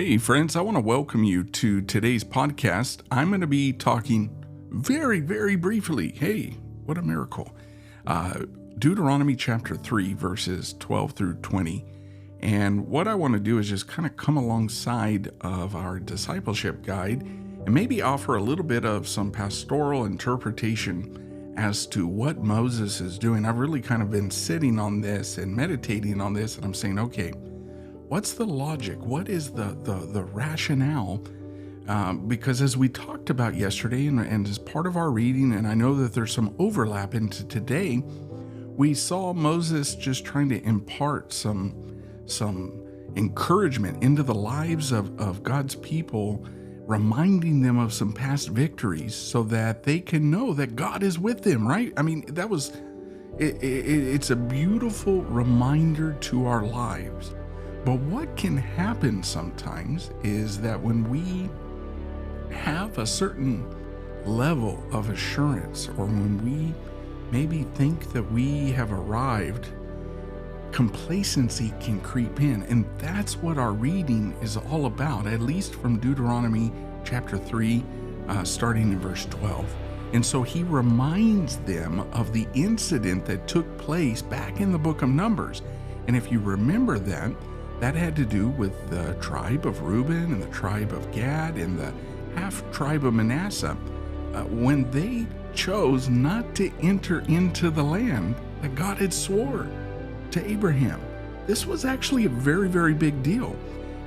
Hey friends, I want to welcome you to today's podcast. I'm going to be talking very, very briefly. Hey, what a miracle. Deuteronomy chapter 3, verses 12 through 20. And what I want to do is just kind of come alongside of our discipleship guide and maybe offer a little bit of some pastoral interpretation as to what Moses is doing. I've really kind of been sitting on this and meditating on this, and I'm saying, okay, what's the logic? What is the rationale? Because as we talked about yesterday and as part of our reading, and I know that there's some overlap into today, we saw Moses just trying to impart some encouragement into the lives of God's people, reminding them of some past victories so that they can know that God is with them, right? I mean, it's a beautiful reminder to our lives. But what can happen sometimes is that when we have a certain level of assurance, or when we maybe think that we have arrived, complacency can creep in. And that's what our reading is all about, at least from Deuteronomy chapter 3, starting in verse 12. And so he reminds them of the incident that took place back in the book of Numbers. And if you remember that had to do with the tribe of Reuben and the tribe of Gad and the half tribe of Manasseh, when they chose not to enter into the land that God had swore to Abraham. This was actually a very, very big deal.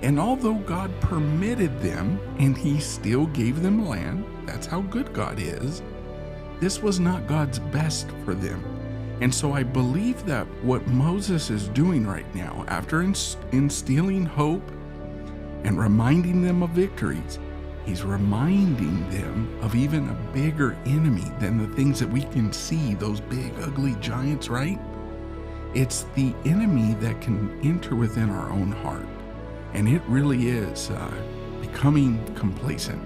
And although God permitted them and he still gave them land, that's how good God is, this was not God's best for them. And so I believe that what Moses is doing right now, after instilling hope and reminding them of victories, he's reminding them of even a bigger enemy than the things that we can see, those big, ugly giants, right? It's the enemy that can enter within our own heart. And it really is becoming complacent,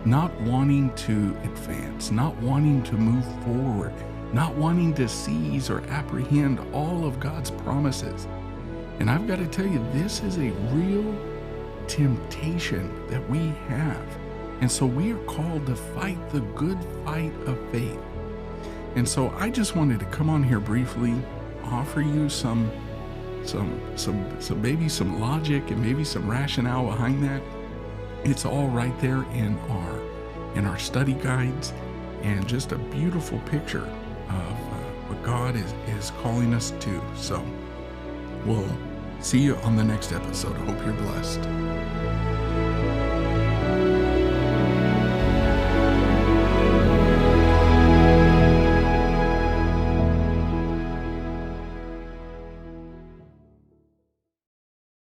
not wanting to advance, not wanting to move forward, not wanting to seize or apprehend all of God's promises. And I've got to tell you, this is a real temptation that we have. And so we are called to fight the good fight of faith. And so I just wanted to come on here briefly, offer you some maybe some logic and maybe some rationale behind that. It's all right there in our study guides, and just a beautiful picture of what God is calling us to. So we'll see you on the next episode. I hope you're blessed.